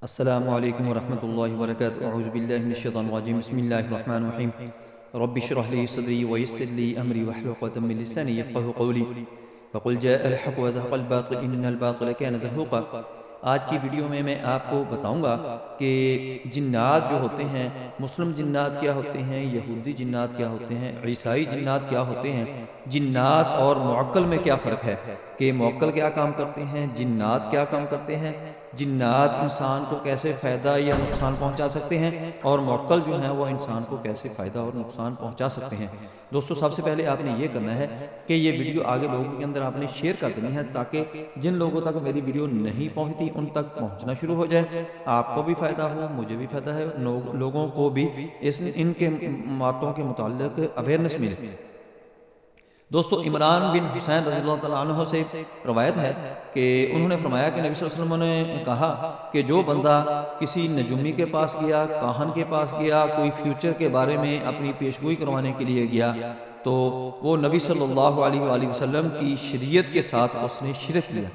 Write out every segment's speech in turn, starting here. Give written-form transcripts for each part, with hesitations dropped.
السلام علیکم ورحمۃ اللہ وبرکاتہ اعوذ باللہ من الشیطان الرجیم بسم اللہ الرحمن الرحیم رب اشرح لي صدری ويسر لي امری واحلل عقدۃ من لسانی یفقهوا قولی وقل جاء الحق وزهق الباطل ان الباطل كان زهوقا۔ آج کی ویڈیو میں آپ کو بتاؤں گا کہ جنات جو ہوتے ہیں، مسلم جنات کیا ہوتے ہیں، یہودی جنات کیا ہوتے ہیں، عیسائی جنات کیا ہوتے ہیں، جنات اور معقل میں کیا فرق ہے، کہ معقل کیا کام کرتے ہیں، جنات کیا کام کرتے ہیں، جنات انسان کو کیسے فائدہ یا نقصان پہنچا سکتے ہیں، اور معقل جو ہیں وہ انسان کو کیسے فائدہ اور نقصان پہنچا سکتے ہیں۔ دوستو، سب سے پہلے آپ نے یہ کرنا ہے کہ یہ ویڈیو آگے لوگوں کے اندر آپ نے شیئر کر دینی ہے، تاکہ جن لوگوں تک میری ویڈیو نہیں پہنچتی ان تک پہنچنا شروع ہو جائے، آپ کو بھی فائدہ ہو، مجھے بھی فائدہ ہے، لوگوں کو بھی ان کے باتوں کے متعلق اویئرنس ملے۔ دوستو، عمران بن حسین رضی اللہ تعالیٰ عنہ سے روایت ہے کہ انہوں نے فرمایا کہ نبی صلی اللہ علیہ وسلم نے کہا کہ جو بندہ کسی نجومی کے پاس گیا، کاہن کے پاس گیا، کوئی فیوچر کے بارے میں اپنی پیشگوئی کروانے کے لیے گیا، تو وہ نبی صلی اللہ علیہ وآلہ وسلم کی شریعت کے ساتھ اس نے شرک کیا۔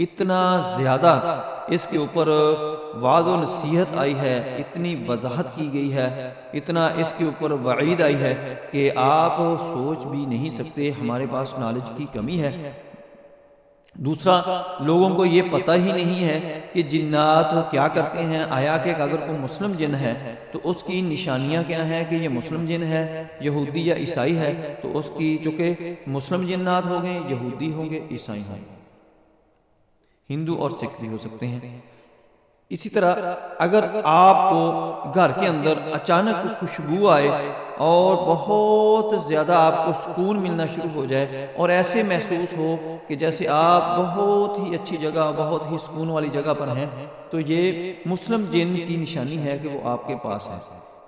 اتنا زیادہ اس کے اوپر وعظ و نصیحت آئی ہے، اتنی وضاحت کی گئی ہے، اتنا اس کے اوپر وعید آئی ہے کہ آپ سوچ بھی نہیں سکتے، ہمارے پاس نالج کی کمی ہے۔ دوسرا، لوگوں کو یہ پتہ ہی نہیں ہے کہ جنات کیا کرتے ہیں۔ آیا کہ اگر کوئی مسلم جن ہے تو اس کی نشانیاں کیا ہیں کہ یہ مسلم جن ہے، یہودی یا عیسائی ہے، تو اس کی چونکہ مسلم جنات ہو گئے، یہودی ہوں گے، عیسائی ہوں گے، ہندو اور سکھ بھی ہو سکتے ہیں۔ اسی طرح اگر آپ کو گھر کے اندر اچانک خوشبو آئے اور بہت زیادہ آپ کو سکون ملنا شروع ہو جائے اور ایسے محسوس ہو کہ جیسے آپ بہت ہی اچھی جگہ، بہت ہی سکون والی جگہ پر ہیں، تو یہ مسلم جن کی نشانی ہے کہ وہ آپ کے پاس ہے،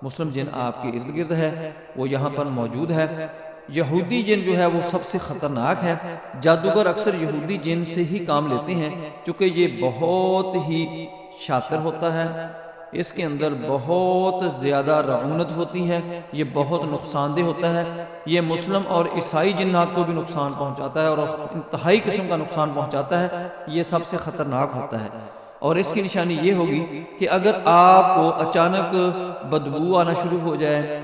مسلم جن آپ کے ارد گرد ہے، وہ یہاں پر موجود ہے۔ یہودی جن جو ہے وہ سب سے خطرناک ہے۔ جادوگر اکثر یہودی جن سے ہی کام لیتے ہیں، چونکہ یہ بہت ہی شاطر ہوتا ہے، اس کے اندر بہت زیادہ رعونت ہوتی ہے، یہ بہت نقصان دہ ہوتا ہے، یہ مسلم اور عیسائی جنات کو بھی نقصان پہنچاتا ہے اور انتہائی قسم کا نقصان پہنچاتا ہے، یہ سب سے خطرناک ہوتا ہے۔ اور اس کی نشانی یہ ہوگی کہ اگر آپ کو اچانک بدبو آنا شروع ہو جائے،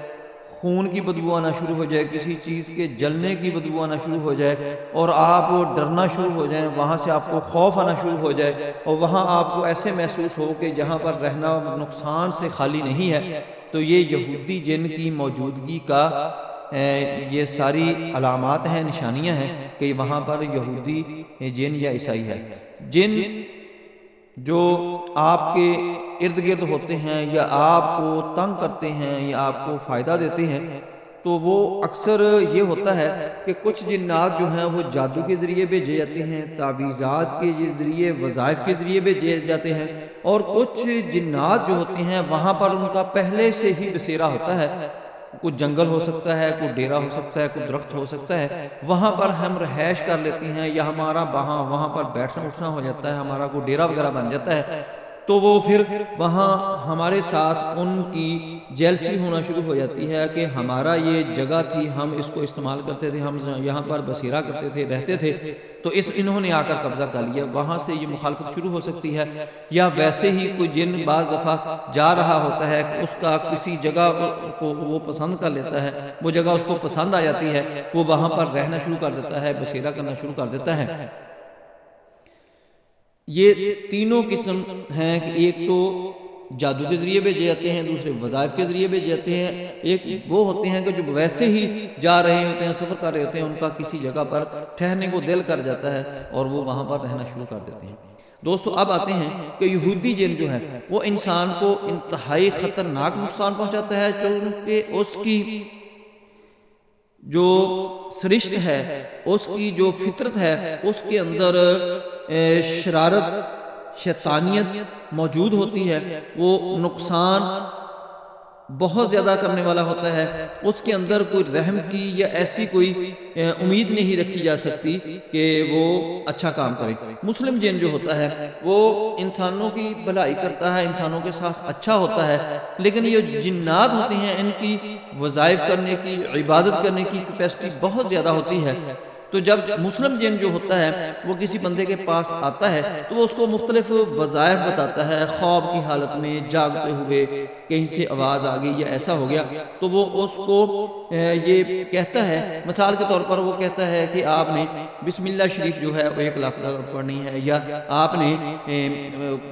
خون کی بدبو آنا شروع ہو جائے، کسی چیز کے جلنے کی بدبو آنا شروع ہو جائے، اور آپ ڈرنا شروع ہو جائیں، وہاں سے آپ کو خوف آنا شروع ہو جائے، اور وہاں آپ کو ایسے محسوس ہو کہ جہاں پر رہنا نقصان سے خالی نہیں ہے، تو یہ یہودی جن کی موجودگی کا یہ ساری علامات ہیں، نشانیاں ہیں کہ وہاں پر یہودی جن یا عیسائی ہے۔ جن جو آپ کے ارد گرد ہوتے ہیں یا آپ کو تنگ کرتے ہیں یا آپ کو فائدہ دیتے ہیں، تو وہ اکثر یہ ہوتا ہے کہ کچھ جنات جو ہیں وہ جادو کے ذریعے بھیجے جاتے ہیں، تعویذات کے ذریعے، وظائف کے ذریعے بھیجے جاتے ہیں، اور کچھ جنات جو ہوتے ہیں وہاں پر ان کا پہلے سے ہی بسیرا ہوتا ہے۔ کوئی جنگل ہو سکتا ہے، کوئی ڈیرا ہو سکتا ہے، کوئی درخت ہو سکتا ہے، وہاں پر ہم رہائش کر لیتے ہیں یا ہمارا وہاں پر بیٹھنا اٹھنا ہو جاتا ہے، ہمارا کوئی ڈیرا وغیرہ بن جاتا ہے، تو وہ پھر وہاں ہمارے ساتھ ان کی جیلسی ہونا شروع ہو جاتی ہے کہ ہمارا یہ جگہ تھی، ہم اس کو استعمال کرتے تھے، ہم یہاں پر بسیرا کرتے تھے، رہتے تھے، تو انہوں نے آ کر قبضہ کر لیا۔ وہاں سے یہ مخالفت شروع ہو سکتی ہے، یا ویسے ہی کوئی جن بعض دفعہ جا رہا ہوتا ہے کہ اس کا کسی جگہ کو وہ پسند کر لیتا ہے، وہ جگہ اس کو پسند آ جاتی ہے، وہ وہاں پر رہنا شروع کر دیتا ہے، بسیرا کرنا شروع کر دیتا ہے۔ یہ تینوں قسم ہیں کہ ایک تو جادو کے ذریعے بھیجے جاتے ہیں، دوسرے وظائف کے ذریعے بھیجے جاتے ہیں، ایک وہ ہوتے ہیں کہ جو ویسے ہی جا رہے ہوتے ہیں، سفر کر رہے ہوتے ہیں، ان کا کسی جگہ پر ٹھہرنے کو دل کر جاتا ہے اور وہ وہاں پر رہنا شروع کر دیتے ہیں۔ دوستو، اب آتے ہیں کہ یہودی جن جو ہے وہ انسان کو انتہائی خطرناک نقصان پہنچاتا ہے، چونکہ اس کی جو سرشت ہے، اس کی جو فطرت ہے، اس کے اندر شرارت، شیطانیت موجود ہوتی ہے، وہ نقصان بہت زیادہ کرنے والا ہوتا ہے، اس کے اندر کوئی رحم کی یا ایسی کوئی امید نہیں رکھی جا سکتی کہ وہ اچھا کام کرے۔ مسلم جن جو ہوتا ہے وہ انسانوں کی بھلائی کرتا ہے، انسانوں کے ساتھ اچھا ہوتا ہے، لیکن یہ جنات ہوتے ہیں ان کی وظائف کرنے کی، عبادت کرنے کی کیپیسٹی بہت زیادہ ہوتی ہے، تو جب مسلم جن جو ہوتا ہے وہ کسی بندے کے پاس آتا ہے تو وہ اس کو مختلف وظائف بتاتا ہے، خواب کی حالت میں جاگتے ہوئے کہیں سے آواز آ گئی یا ایسا ہو گیا تو وہ اس کو یہ کہتا ہے، مثال کے طور پر وہ کہتا ہے کہ آپ نے بسم اللہ شریف جو ہے وہ 1 لاکھ دفعہ پڑھنی ہے، یا آپ نے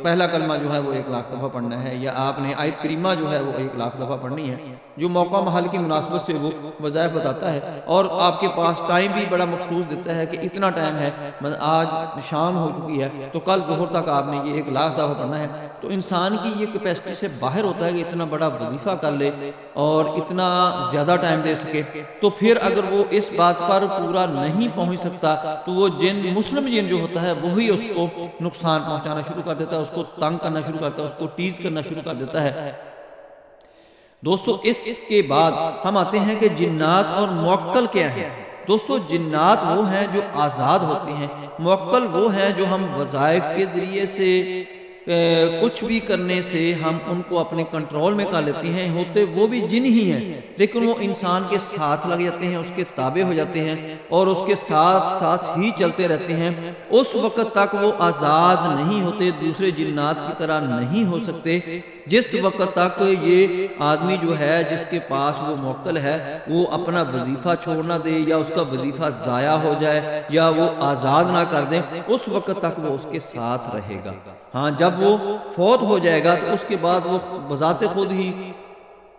پہلا کلمہ جو ہے وہ 1 لاکھ دفعہ پڑھنا ہے، یا آپ نے آیت کریمہ جو ہے وہ 1 لاکھ دفعہ پڑھنی ہے۔ جو موقع محل کی مناسبت سے وہ وظائف بتاتا ہے، اور آپ کے پاس ٹائم بھی بڑا مخصوص دیتا ہے کہ اتنا ٹائم ہے، آج شام ہو چکی ہے تو کل ظہر تک آپ نے یہ 1 لاکھ دفعہ پڑھنا ہے۔ تو انسان کی یہ کیپیسٹی سے باہر ہوتا ہے کہ اتنا بڑا وظیفہ کر لے اور اتنا زیادہ ٹائم دے سکے، تو پھر اگر وہ اس بات پر پورا نہیں پہنچ سکتا تو وہ جن مسلم جن جو ہوتا ہے وہی اس کو نقصان پہنچانا شروع کر دیتا ہے، اس کو تنگ کرنا شروع کرتا ہے، اس کو ٹیز کرنا شروع کر دیتا ہے۔ دوستو اس کے بعد ہم آتے ہیں کہ جنات اور موکل کیا ہیں۔ دوستو جنات وہ ہیں جو آزاد ہوتے ہیں، موکل وہ ہیں جو ہم وظائف کے ذریعے سے کچھ بھی کرنے سے ہم ان کو اپنے کنٹرول میں کر لیتے ہیں، ہوتے وہ بھی جن ہی ہیں لیکن وہ انسان کے ساتھ لگ جاتے ہیں، اس کے تابع ہو جاتے ہیں اور اس کے ساتھ ساتھ ہی چلتے رہتے ہیں۔ اس وقت تک وہ آزاد نہیں ہوتے، دوسرے جنات کی طرح نہیں ہو سکتے جس وقت تک یہ آدمی جو ہے جس کے پاس وہ موکل ہے وہ اپنا وظیفہ چھوڑنا دے یا اس کا وظیفہ ضائع ہو جائے یا وہ آزاد نہ کر دیں، اس وقت تک وہ اس کے ساتھ رہے گا۔ ہاں جب وہ فوت ہو جائے گا تو اس کے بعد وہ بذات خود ہی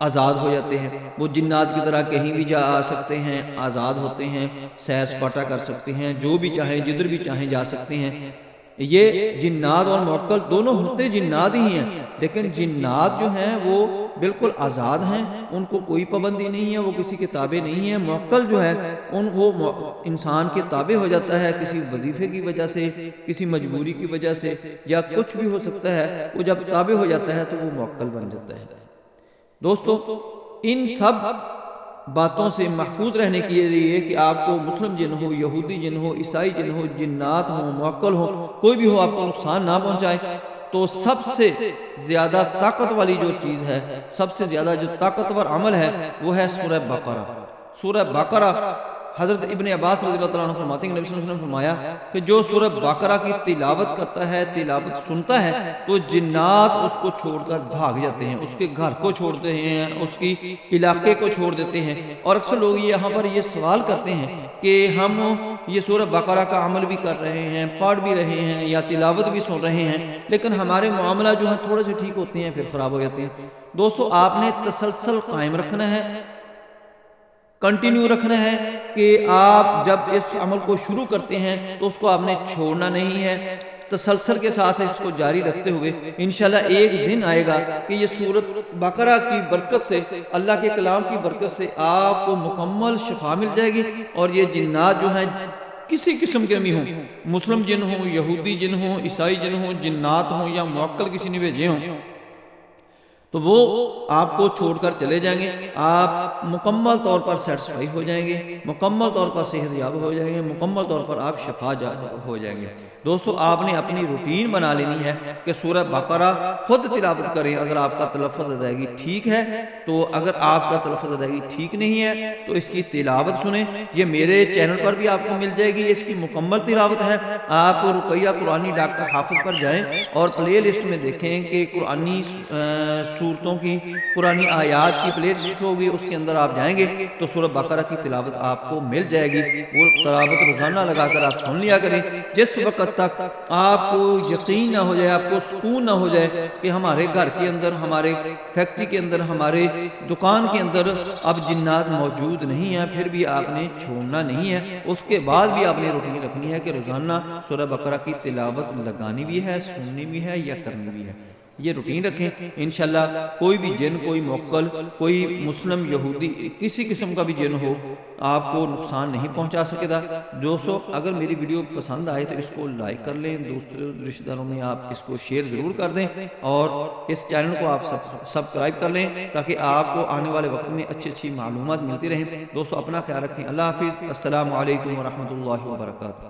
آزاد ہو جاتے ہیں، وہ جنات کی طرح کہیں بھی جا آ سکتے ہیں، آزاد ہوتے ہیں، سیر سپاٹا کر سکتے ہیں، جو بھی چاہیں جدھر بھی چاہیں جا سکتے ہیں۔ یہ جنات اور موکل دونوں ہوتے جنات ہی ہیں، لیکن جنات جو ہیں وہ بالکل آزاد ہیں، ان کو کوئی پابندی نہیں ہے، وہ کسی کے تابع نہیں ہے۔ موکل جو ہے وہ انسان کے تابع ہو جاتا ہے کسی وظیفے کی وجہ سے، کسی مجبوری کی وجہ سے، یا کچھ بھی ہو سکتا ہے، وہ جب تابع ہو جاتا ہے تو وہ موکل بن جاتا ہے۔ دوستو ان سب باتوں سے محفوظ رہنے کے لیے کہ آپ کو مسلم جن ہو، یہودی جن ہو، عیسائی جن ہو، جنات ہو، موکل ہو، کوئی بھی ہو آپ کو نقصان نہ پہنچائے، تو سب سے زیادہ طاقت والی جو چیز ہے، سب سے زیادہ جو طاقتور عمل ہے وہ ہے سورہ بقرہ۔ سورہ بقرہ حضرت ابن عباس رضی اللہ عنہ فرماتے ہیں کہ نبی صلی اللہ علیہ وسلم نے فرمایا کہ جو سورہ بقرہ کی تلاوت کرتا ہے، تلاوت سنتا ہے، تو جنات اس کو چھوڑ کر بھاگ جاتے ہیں، اس کے گھر کو چھوڑتے ہیں، اس کی علاقے کو چھوڑ دیتے ہیں۔ اور اکثر لوگ یہاں پر یہ سوال کرتے ہیں کہ ہم یہ سورہ بقرہ کا عمل بھی کر رہے ہیں، پڑھ بھی رہے ہیں یا تلاوت بھی سن رہے ہیں، لیکن ہمارے معاملہ جو ہے تھوڑے سے ٹھیک ہوتے ہیں پھر خراب ہو جاتے ہیں۔ دوستو آپ نے تسلسل قائم رکھنا ہے، کنٹینیو رکھنا ہے کہ آپ جب اس عمل کو شروع کرتے ہیں تو اس کو آپ نے چھوڑنا نہیں ہے، تسلسل کے ساتھ اس کو جاری رکھتے ہوئے انشاءاللہ ایک دن آئے گا کہ یہ سورۃ بقرہ کی برکت سے، اللہ کے کلام کی برکت سے آپ کو مکمل شفا مل جائے گی، اور یہ جنات جو ہیں کسی قسم کے بھی ہوں، مسلم جن ہوں، یہودی جن ہوں، عیسائی جن ہوں، جنات ہوں یا موکل کسی نے بھیجے ہوں، تو وہ آپ کو چھوڑ کر چلے جائیں گے، آپ مکمل طور پر سیٹسفائی ہو جائیں گے، مکمل طور پر صحت یاب ہو جائیں گے، مکمل طور پر آپ شفا ہو جائیں گے۔ دوستو آپ نے اپنی روٹین بنا لینی ہے کہ سورہ بقرہ خود تلاوت کریں اگر آپ کا تلفظ ادائیگی ٹھیک ہے تو، اگر آپ کا تلفظ ادائیگی ٹھیک نہیں ہے تو اس کی تلاوت سنیں، یہ میرے چینل پر بھی آپ کو مل جائے گی، اس کی مکمل تلاوت ہے۔ آپ رقیہ قرآنی ڈاکٹر حافظ پر جائیں اور پلے لسٹ میں دیکھیں کہ قرآنی سورتوں کی، قرآنی آیات کی پلے لسٹ ہوگی، اس کے اندر آپ جائیں گے تو سورہ بقرہ کی تلاوت آپ کو مل جائے گی۔ وہ تلاوت روزانہ لگا کر آپ سن لیا کریں، جس وقت تک آپ کو یقین نہ ہو جائے، آپ کو سکون نہ ہو جائے کہ ہمارے گھر کے اندر، ہمارے فیکٹری کے اندر، ہمارے دکان کے اندر اب جنات موجود نہیں ہیں، پھر بھی آپ نے چھوڑنا نہیں ہے۔ اس کے بعد بھی آپ نے روٹین رکھنی ہے کہ روزانہ سورہ بقرہ کی تلاوت لگانی بھی ہے، سننی بھی ہے یا کرنی بھی ہے۔ یہ روٹین رکھیں، انشاءاللہ کوئی بھی جن، کوئی موکل، کوئی مسلم، یہودی، کسی قسم کا بھی جن ہو آپ کو نقصان نہیں پہنچا سکے گا۔ دوستو اگر میری ویڈیو پسند آئے تو اس کو لائک کر لیں، دوستوں رشتہ داروں میں آپ اس کو شیئر ضرور کر دیں، اور اس چینل کو آپ سبسکرائب کر لیں تاکہ آپ کو آنے والے وقت میں اچھی معلومات ملتی رہیں۔ دوستو اپنا خیال رکھیں، اللہ حافظ، السلام علیکم ورحمۃ اللہ وبرکاتہ۔